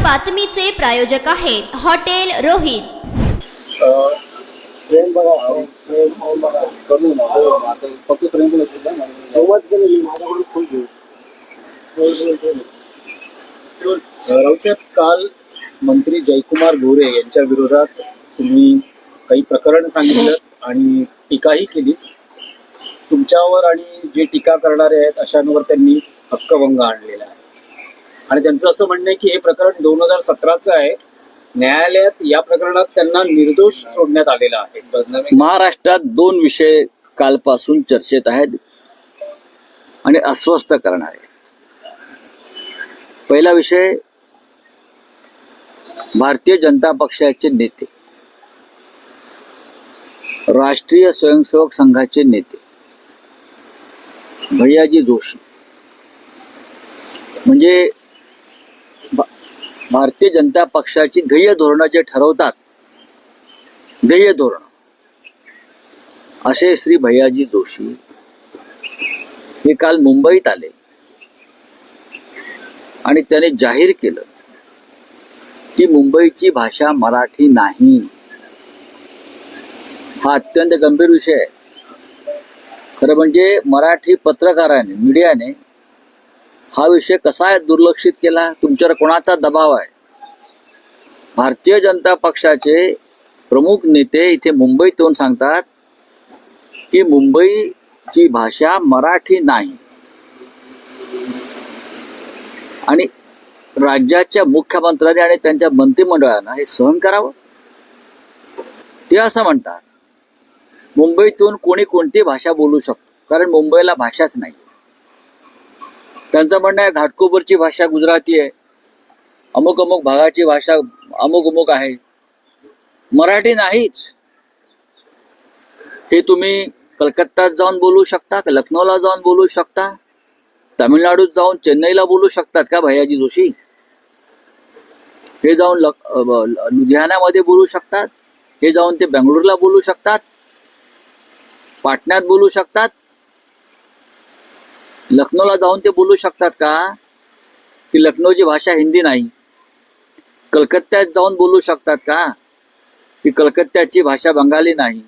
बातमीचे प्रायोजक आहेत hotel Rohit. Train बघा, ट्रेन बघा, कमी ना आता फक्त ट्रेन सोबत गेले माझ्याकडून खूप घेऊ. राऊसाहेब, काल मंत्री जयकुमार गोरे यांच्या विरोधात तुम्ही काही प्रकरण सांगितलं आणि टीकाही केली. तुमच्यावर आणि जे टीका करणारे आहेत अशांवर त्यांनी हक्कभंग आणलेला आहे आणि त्यांचं असं म्हणणं आहे की हे प्रकरण 2017चं आहे. न्यायालयात या प्रकरणात त्यांना निर्दोष सोडण्यात आलेला आहे. महाराष्ट्रात 2 विषय कालपासून चर्चेत आहेत आणि अस्वस्थ करणारे. पहिला विषय, भारतीय जनता पक्षाचे नेते, राष्ट्रीय स्वयंसेवक संघाचे नेते भैयाजी जोशी म्हणजे भारतीय जनता पक्षाची ध्येय धोरणं जे ठरवतात, ध्येय धोरण, असे श्री भैयाजी जोशी हे काल मुंबईत आले आणि त्याने जाहीर केलं की मुंबईची भाषा मराठी नाही. हा अत्यंत गंभीर विषय आहे. खरं म्हणजे मराठी पत्रकाराने, मीडियाने हा विषय कसा दुर्लक्षित केला? तुमच्यावर कोणाचा दबाव आहे? भारतीय जनता पक्षाचे प्रमुख नेते इथे मुंबईत येऊन सांगतात की मुंबईची भाषा मराठी नाही आणि राज्याच्या मुख्यमंत्र्यांनी आणि त्यांच्या मंत्रिमंडळानं हे सहन करावं. ते असं म्हणतात मुंबईतून कोणी कोणती भाषा बोलू शकतो, कारण मुंबईला भाषाच नाही. त्यांचं म्हणणं आहे घाटकोपरची भाषा गुजराती आहे, अमुक अमुक भागाची भाषा अमुक अमुक आहे, मराठी नाहीच. हे तुम्ही कलकत्त्यात जाऊन बोलू शकता, लखनौला जाऊन बोलू शकता, तामिळनाडूत जाऊन चेन्नईला बोलू शकतात का भैयाजी जोशी? हे जाऊन लुधियानामध्ये बोलू शकतात, हे जाऊन ते बेंगळुरूला बोलू शकतात, पाटण्यात बोलू शकतात, लखनौला जाऊन ते बोलू शकतात का की लखनौची भाषा हिंदी नाही? कलकत्त्यात जाऊन बोलू शकतात का की कलकत्त्याची भाषा बंगाली नाही?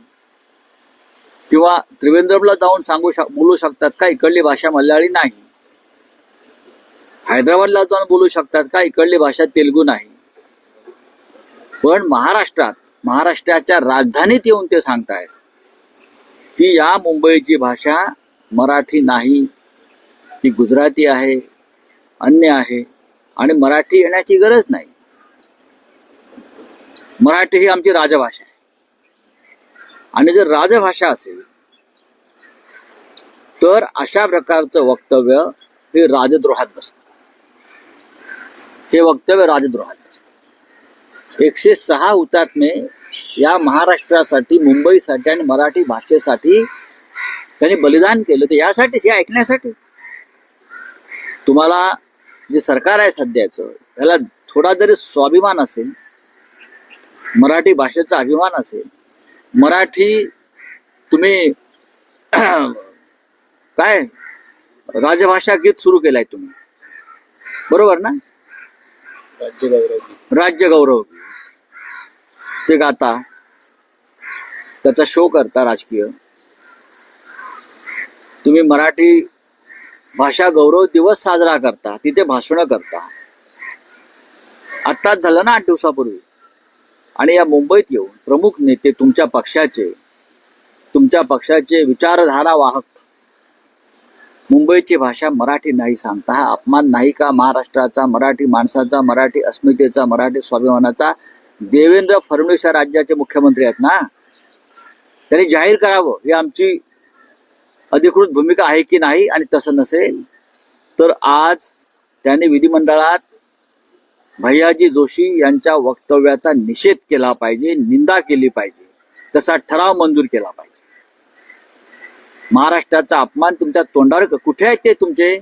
किंवा त्रिवेंद्रमला जाऊन बोलू शकतात का इकडली भाषा मल्याळी नाही? हैदराबादला जाऊन बोलू शकतात का इकडली भाषा तेलुगू नाही? पण महाराष्ट्राच्या राजधानीत येऊन ते सांगतायत की या मुंबईची भाषा मराठी नाही, ती गुजराती आहे, अन्य आहे आणि मराठी येण्याची गरज नाही. मराठी ही आमची राजभाषा आहे आणि जर राजभाषा असेल तर अशा प्रकारचं वक्तव्य हे राजद्रोहात बसतं. हे वक्तव्य राजद्रोहात बसतं. 106 हुतात्मे या महाराष्ट्रासाठी, मुंबईसाठी आणि मराठी भाषेसाठी त्यांनी बलिदान केलं. तर यासाठीच, हे ऐकण्यासाठी. तुम्हाला जे सरकार आहे सध्याचं, त्याला थोडा जरी स्वाभिमान असेल, मराठी भाषेचा अभिमान असेल, मराठी तुम्ही काय राजभाषा गीत सुरू केलंय तुम्ही, बरोबर ना? राज्य गौरव ते गाता, त्याचा शो करता राजकीय. तुम्ही मराठी भाषा गौरव दिवस साजरा करता, तिथे भाषणं करता. आत्ताच झालं ना 8 दिवसापूर्वी. आणि या मुंबईत येऊन प्रमुख नेते तुमच्या पक्षाचे विचारधारा वाहक मुंबईची भाषा मराठी नाही सांगता. हा अपमान नाही का महाराष्ट्राचा, मराठी माणसाचा, मराठी अस्मितेचा, मराठी स्वाभिमानाचा? देवेंद्र फडणवीस या राज्याचे मुख्यमंत्री आहेत ना, त्यांनी जाहीर करावं ही आमची अधिकृत भूमिका आहे की नाही. आणि तसं नसेल तर आज त्यांनी विधिमंडळात भैयाजी जोशी यांच्या वक्तव्याचा निषेध केला पाहिजे, निंदा केली पाहिजे, तसा ठराव मंजूर केला पाहिजे. महाराष्ट्राचा अपमान तुमच्या तोंडावर कुठे आहेत ते तुमचे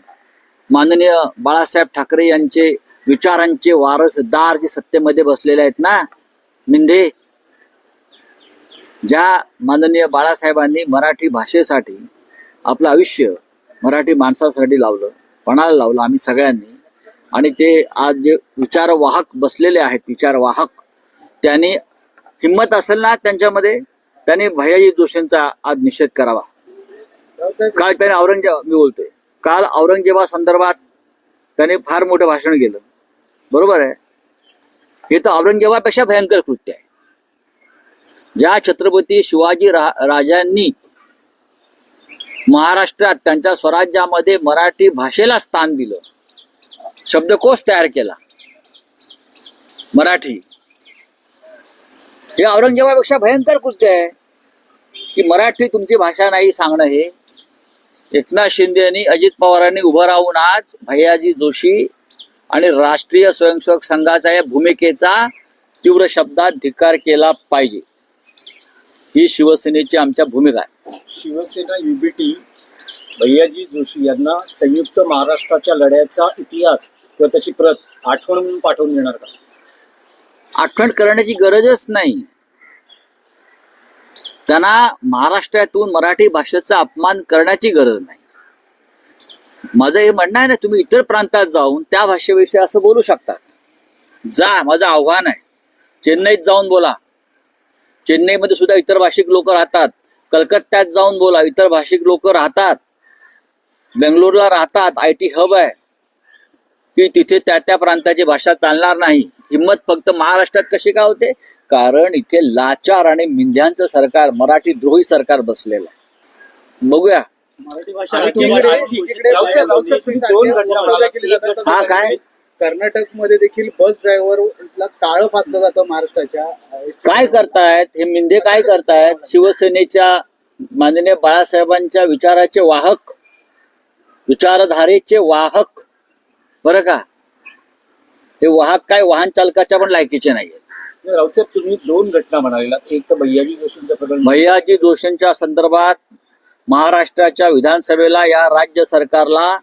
माननीय बाळासाहेब ठाकरे यांचे विचारांचे वारसदार जे सत्तेमध्ये बसलेले आहेत ना, मिंधे, ज्या माननीय बाळासाहेबांनी मराठी भाषेसाठी आपलं आयुष्य मराठी माणसासाठी लावलं, पणाला लावलं आम्ही सगळ्यांनी, आणि ते आज जे विचारवाहक बसलेले आहेत, विचारवाहक, त्यांनी हिंमत असेल ना त्यांच्यामध्ये, त्यांनी भैयाजी जोशींचा आज निषेध करावा. काल त्याने मी बोलतोय, काल औरंगजेबा संदर्भात त्याने फार मोठं भाषण केलं. बरोबर आहे, हे तर औरंगजेबापेक्षा भयंकर कृत्य आहे. ज्या छत्रपती शिवाजी राजांनी महाराष्ट्रात त्यांच्या स्वराज्यामध्ये मराठी भाषेला स्थान दिलं, शब्दकोश तयार केला मराठी, हे औरंगजेबापेक्षा भयंकर कृत्य आहे. की मराठी तुमची भाषा नाही सांगणं, हे एकनाथ शिंदे यांनी, अजित पवारांनी उभं राहून आज भैयाजी जोशी आणि राष्ट्रीय स्वयंसेवक संघाचा या भूमिकेचा तीव्र शब्दात धिक्कार केला पाहिजे. ही शिवसेनेची आमच्या भूमिका आहे. शिवसेना युबीटी भैयाजी जोशी यांना संयुक्त महाराष्ट्राच्या लढ्याचा इतिहास किंवा त्याची प्रत आठवण म्हणून पाठवून देणार का? आठवण करण्याची गरजच नाही. त्यांना महाराष्ट्रातून मराठी भाषेचा अपमान करण्याची गरज नाही. माझं हे म्हणणं आहे ना, तुम्ही इतर प्रांतात जाऊन त्या भाषेविषयी असं बोलू शकता. जा, माझं आव्हान आहे. चेन्नईत जाऊन बोला, चेन्नईमध्ये सुद्धा इतर भाषिक लोक राहतात. कलकत्त्यात जाऊन बोला, इतर भाषिक लोक राहतात. बेंगलोरला राहतात, IT हब आहे, की तिथे त्या त्या प्रांताची भाषा चालणार नाही. हिंमत फक्त महाराष्ट्रात कशी का होते? कारण इथे लाचार आणि मिंध्यांचं सरकार, मराठी द्रोही सरकार बसलेलं आहे. बघूया. मराठी भाषा दोन घटना. हा काय? कर्नाटकमध्ये देखील बस ड्रायव्हरला टाळं फासलं जातं महाराष्ट्राच्या. काय करतायत हे मिंधे? काय करतायत? शिवसेनेच्या माननीय बाळासाहेबांच्या विचाराचे वाहक, विचारधारेचे वाहक, बरं का, हे वाहक काय वाहन चालकाच्या पण लायकीचे नाहीये. राऊत साहेब, तुम्ही दोन घटना म्हणालेला, एक तर भैयाजी जोशींचं प्रकरण. भैयाजी जोशींच्या संदर्भात महाराष्ट्राच्या विधानसभेला या राज्य सरकारला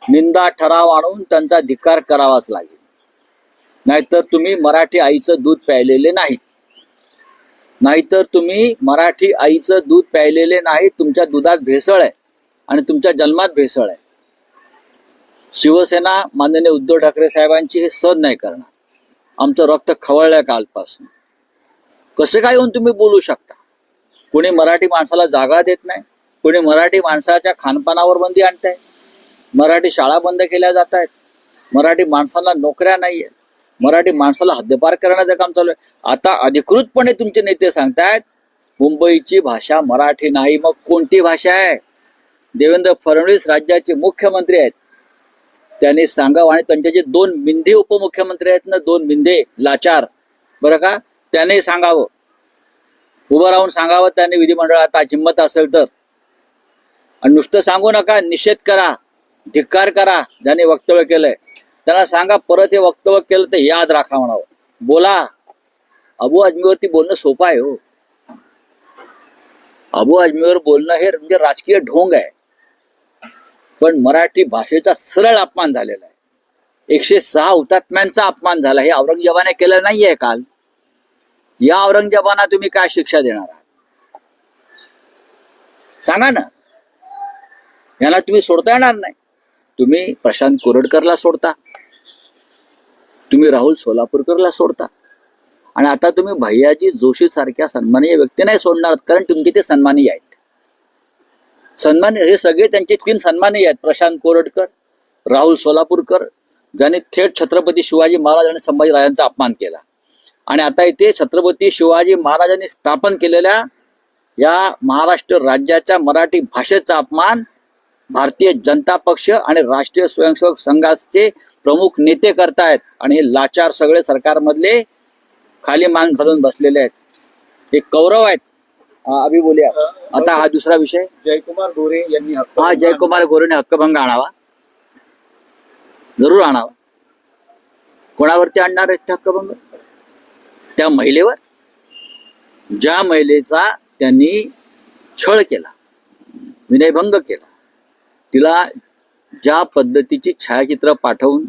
निंदा ठराव आणून त्यांचा धिक्कार करावाच लागेल. नाहीतर तुम्ही मराठी आईचं दूध प्यायलेले नाहीत. नाहीतर तुम्ही मराठी आईचं दूध प्यायलेले नाहीत. तुमच्या दुधात भेसळ आहे आणि तुमच्या जन्मात भेसळ आहे. शिवसेना माननीय उद्धव ठाकरे साहेबांची हे सहन नाही करणार. आमचं रक्त खवळलंय कालपासून. कसं काय येऊन तुम्ही बोलू शकता? कोणी मराठी माणसाला जागा देत नाही, कोणी मराठी माणसाच्या खानपानावर बंदी आणताय, मराठी शाळा बंद केल्या जात आहेत, मराठी माणसाला नोकऱ्या नाहीये, मराठी माणसाला हद्दपार करण्याचं काम चालू आहे. आता अधिकृतपणे तुमचे नेते सांगतायत मुंबईची भाषा मराठी नाही. मग कोणती भाषा आहे? देवेंद्र फडणवीस राज्याचे मुख्यमंत्री आहेत, त्यांनी सांगावं. आणि त्यांचे जे दोन मिंधे उपमुख्यमंत्री आहेत ना, दोन मिंधे लाचार, बरं का, त्याने सांगावं, उभं राहून सांगावं त्यांनी विधिमंडळात आज हिंमत असेल तर. आणि नुसतं सांगू नका, निषेध करा, धिक्कार करा. ज्यांनी वक्तव्य केलंय त्यांना सांगा परत हे वक्तव्य केलं तर याद राखा म्हणावं. बोला. अबू आझमीवरती बोलणं सोपं आहे हो. अबू आझमीवर बोलणं हे म्हणजे राजकीय ढोंग आहे. पण मराठी भाषेचा सरळ अपमान झालेला आहे. 106 हुतात्म्यांचा अपमान झाला. हे औरंगजेबाने केलं नाहीये काल. या औरंगजेबाना तुम्ही काय शिक्षा देणार आहात? सांगा ना. यांना तुम्ही सोडता येणार नाही. तुम्ही प्रशांत कोरडकरला सोडता, तुम्ही राहुल सोलापूरकरला सोडता, आणि आता तुम्ही भैयाजी जोशी सारख्या सन्माननीय व्यक्ती नाही सोडणार. कारण तुमचे ते सन्मानीय आहेत. सन्माननीय हे सगळे त्यांचे 3 सन्माननीय आहेत. प्रशांत कोरडकर, राहुल सोलापूरकर, ज्यांनी थेट छत्रपती शिवाजी महाराज आणि संभाजीराजांचा अपमान केला. आणि आता इथे छत्रपती शिवाजी महाराजांनी स्थापन केलेल्या या महाराष्ट्र राज्याच्या मराठी भाषेचा अपमान भारतीय जनता पक्ष आणि राष्ट्रीय स्वयंसेवक संघाचे प्रमुख नेते करतायत. आणि हे लाचार सगळे सरकारमधले खाली मान घालून बसलेले आहेत. हे कौरव आहेत. अभि बोलूया आता. हा दुसरा विषय. जयकुमार गोरे यांनी जयकुमार गोरेने हक्कभंग आणावा, जरूर आणावा. कोणावरती आणणार आहेत ते हक्कभंग? त्या महिलेवर, ज्या महिलेचा त्यांनी छळ केला, विनयभंग केला, तिला ज्या पद्धतीची छायाचित्र पाठवून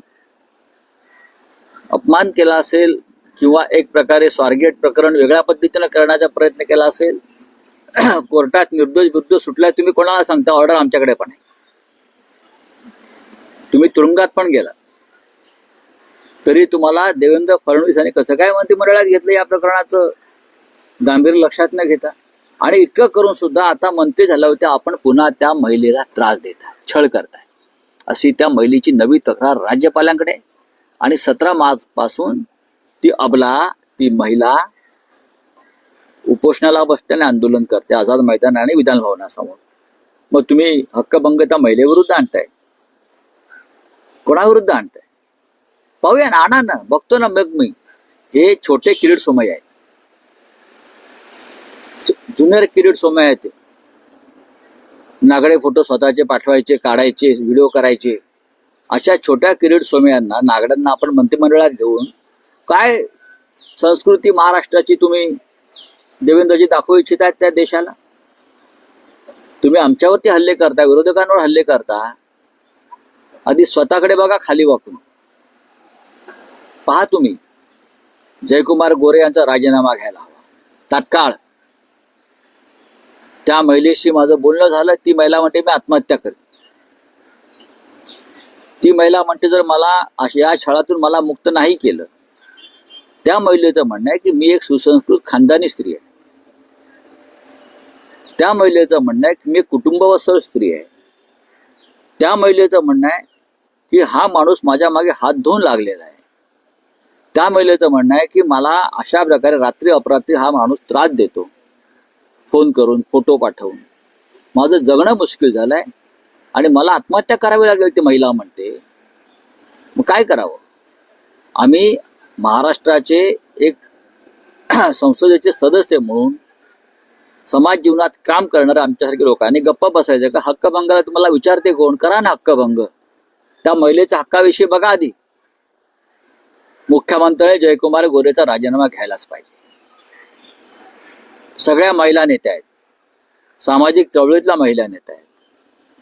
अपमान केला असेल किंवा एक प्रकारे स्वारगेट प्रकरण वेगळ्या पद्धतीने करण्याचा प्रयत्न केला असेल. कोर्टात निर्दोष विरुद्ध सुटलाय. तुम्ही कोणाला सांगता? ऑर्डर आमच्याकडे पण आहे. तुम्ही तुरुंगात पण गेला. तरी तुम्हाला देवेंद्र फडणवीस यांनी कसं काय मंत्रिमंडळात घेतलं या प्रकरणाचं गांभीर्य लक्षात न घेता. आणि इतकं करून सुद्धा आता मंत्री झाल्या होत्या आपण पुन्हा त्या महिलेला त्रास देताय, छळ करताय, अशी त्या महिलेची नवी तक्रार राज्यपालांकडे. आणि 17 मार्च पासून ती अबला, ती महिला उपोषणाला बसते आणि आंदोलन करते आझाद मैदान आणि विधान भवनासमोर. मग तुम्ही हक्कभंग त्या महिलेविरुद्ध आणताय, कोणाविरुद्ध आणताय? पाहूया ना, आणा ना, बघतो ना. मग मी हे छोटे किरीट सोमय्या आहेत, ज्युनियर किरीट सोमय्या आहेत. नागडे फोटो स्वतःचे पाठवायचे, काढायचे, व्हिडिओ करायचे. अशा छोट्या किरीट सोमय्यांना, नागड्यांना आपण मंत्रिमंडळात घेऊन काय संस्कृती महाराष्ट्राची तुम्ही देवेंद्रजी दाखवू इच्छितायत त्या देशाला? तुम्ही आमच्यावरती हल्ले करता, विरोधकांवर हल्ले करता. आधी स्वतःकडे बघा, खाली वाकून पहा. तुम्ही जयकुमार गोरे यांचा राजीनामा घ्यायला हवा तात्काळ. त्या महिलेशी माझं बोलणं झालं, ती महिला म्हणते मी आत्महत्या करेन. ती महिला म्हणते जर मला या छळातून मला मुक्त नाही केलं. त्या महिलेचं म्हणणं आहे की मी एक सुसंस्कृत खानदानी स्त्री आहे. त्या महिलेचं म्हणणं आहे की मी कुटुंबवत्सल स्त्री आहे. त्या महिलेचं म्हणणं आहे की हा माणूस माझ्या मागे हात धुवून लागलेला आहे. त्या महिलेचं म्हणणं आहे की मला अशा प्रकारे रात्री अपरात्री हा माणूस त्रास देतो, फोन करून, फोटो पाठवून. माझं जगणं मुश्किल झालंय आणि मला आत्महत्या करावी लागेल, ती महिला म्हणते. मग काय करावं? आम्ही महाराष्ट्राचे एक संसदेचे सदस्य म्हणून समाज जीवनात काम करणाऱ्या आमच्यासारखे लोकांनी गप्पा बसायचं का? हक्कभंगाला तुम्हाला विचारते कोण? करा ना हक्कभंग. त्या महिलेच्या हक्काविषयी बघा आधी. मुख्यमंत्र्यांनी जयकुमार गोरेचा राजीनामा घ्यायलाच पाहिजे. सगळ्या महिला नेत्या आहेत, सामाजिक चळवळीतल्या महिला नेत्या आहेत,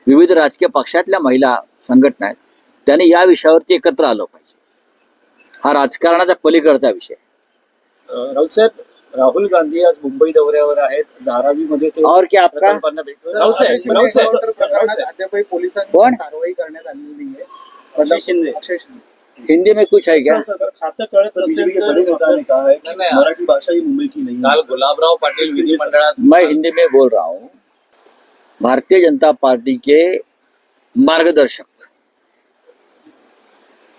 विविध राजकीय पक्षातल्या महिला संघटना आहेत. त्यांनी या विषयावरती एकत्र आलं पाहिजे. हा राजकारणाच्या पलीकडचा विषय. राऊत साहेब, राहुल गांधी आज मुंबई दौऱ्यावर आहेत. धारावीमध्ये ते और क्या आपका? प्रकल्पांना भेट- राऊत साहेब, राऊत साहेब, प्रकरणात अद्यापही पोलिसांनी कोण? कारवाई करण्यात आलेली नाहीये. अक्षय शिंदे. अक्षय शिंदे. हिंदी में कुछ है क्या? सर, खातं कळत नसेल तर मराठी भाषा ही मुंबई की नहीं काल गुलाबराव पाटील विधिमंडळात मैं हिंदी में बोल रहा हूँ. भारतीय जनता पार्टी के मार्गदर्शक,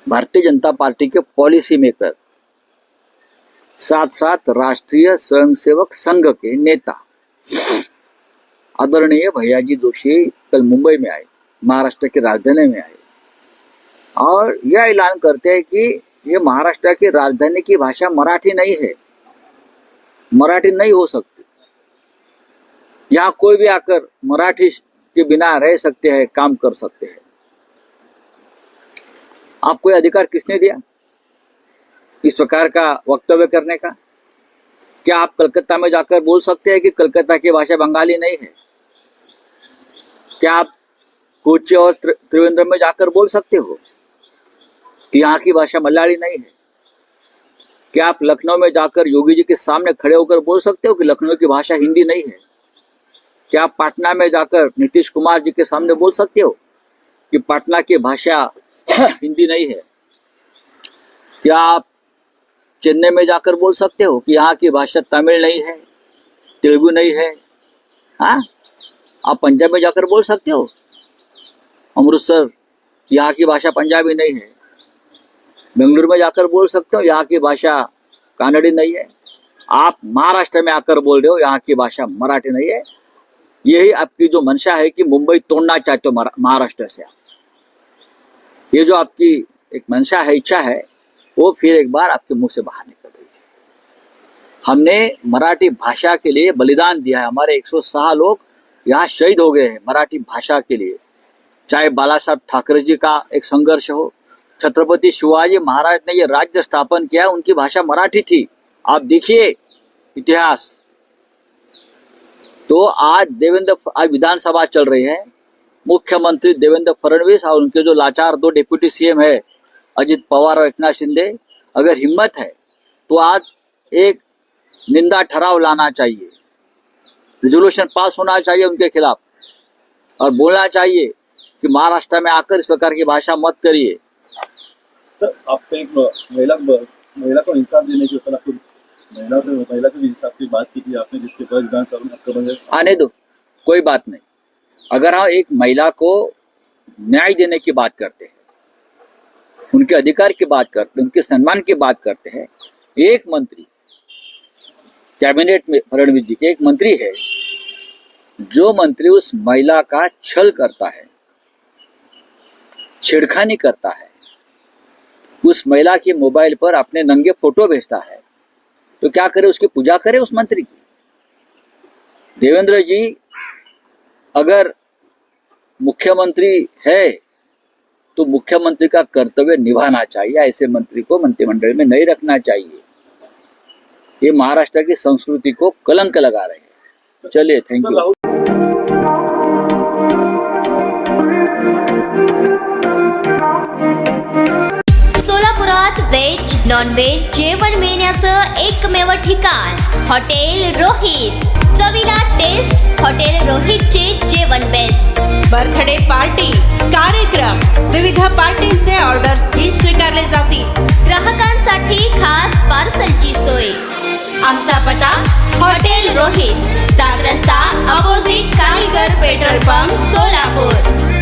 भारतीय जनता पार्टी के पॉलिसी मेकर, साथ साथ राष्ट्रीय स्वयंसेवक संघ के नेता आदरणीय भैयाजी जोशी कल मुंबई में आए, महाराष्ट्र की राजधानी में आए और यह ऐलान करते हैं कि ये महाराष्ट्र की राजधानी की भाषा मराठी नहीं है, मराठी नहीं हो सकती. यहाँ कोई भी आकर मराठी के बिना रह सकते हैं, काम कर सकते हैं. आपको यह अधिकार किसने दिया इस प्रकार का वक्तव्य करने का? क्या आप कलकत्ता में जाकर बोल सकते हैं कि कलकत्ता की भाषा बंगाली नहीं है? क्या आप कोच्चि और त्रिवेंद्रम में जाकर बोल सकते हो कि यहाँ की भाषा मलयाली नहीं है? क्या आप लखनऊ में जाकर योगी जी के सामने खड़े होकर बोल सकते हो कि लखनऊ की भाषा हिंदी नहीं है? क्या आप पटना में जाकर नीतीश कुमार जी के सामने बोल सकते हो कि पटना की भाषा हिंदी नहीं है? क्या आप चेन्नई में जाकर बोल सकते हो कि यहाँ की भाषा तमिल नहीं है, तेलुगु नहीं है? हाँ, आप पंजाब में जाकर बोल सकते हो, अमृतसर यहाँ की भाषा पंजाबी नहीं है. बेंगलुरु में जाकर बोल सकते हो यहाँ की भाषा कानड़ी नहीं है. आप महाराष्ट्र में आकर बोल रहे हो यहाँ की भाषा मराठी नहीं है. यही आपकी जो मंशा है कि मुंबई तोड़ना चाहते हो महाराष्ट्र से. ये जो आपकी एक मंशा है, इच्छा है, वो फिर एक बार आपके मुंह से बाहर निकल रही है. हमने मराठी भाषा के लिए बलिदान दिया है. हमारे 106 लोग यहाँ शहीद हो गए हैं मराठी भाषा के लिए. चाहे बाला साहब ठाकरे जी का एक संघर्ष हो, छत्रपति शिवाजी महाराज ने ये राज्य स्थापन किया, उनकी भाषा मराठी थी. आप देखिए इतिहास. तो आज विधानसभा चल रही है. मुख्यमंत्री देवेंद्र फडणवीस और उनके जो लाचार 2 डिप्यूटी सीएम है अजित पवार और एकनाथ शिंदे, अगर हिम्मत है तो आज एक निंदा ठराव लाना चाहिए, रिजोल्यूशन पास होना चाहिए उनके खिलाफ और बोलना चाहिए कि महाराष्ट्र में आकर इस प्रकार की भाषा मत करिए. सर आप एक महिला को इंसाफ देने के ऊपर आपको महिला को इंसाफ की बात की थी आपने, जिसके ऊपर विधानसभा में आपका बजट आने दो, कोई बात नहीं। अगर हम एक महिला को न्याय देने की बात करते हैं, उनके अधिकार की बात करते हैं, उनके सम्मान की बात करते हैं, एक मंत्री कैबिनेट में फडणवीस जी के एक मंत्री है, जो मंत्री उस महिला का छल करता है, छेड़खानी करता है, उस महिला के मोबाइल पर अपने नंगे फोटो भेजता है, तो क्या करे? उसकी पूजा करे उस मंत्री की। देवेंद्र जी अगर मुख्यमंत्री है तो मुख्यमंत्री का कर्तव्य निभाना चाहिए, ऐसे मंत्री को मंत्रिमंडल में नहीं रखना चाहिए। ये महाराष्ट्र की संस्कृति को कलंक लगा रहे हैं। चलिए, थैंक सर, यू। राहुल सोलापुरात व्हेज नॉन व्हेज जेवण मिळण्याचं एकमेव ठिकाण हॉटेल रोहित। चवीला टेस्ट हॉटेल रोहितचे जेवण बेस्ट। बर्थडे पार्टी, कार्यक्रम, विविध पार्टींचे ऑर्डर्स ही स्वीकारले जातील। ग्राहकांसाठी खास पार्सलची सोय। आमचा पत्ता हॉटेल रोहित, दास रस्ता opposite Kaligar petrol pump, Solapur.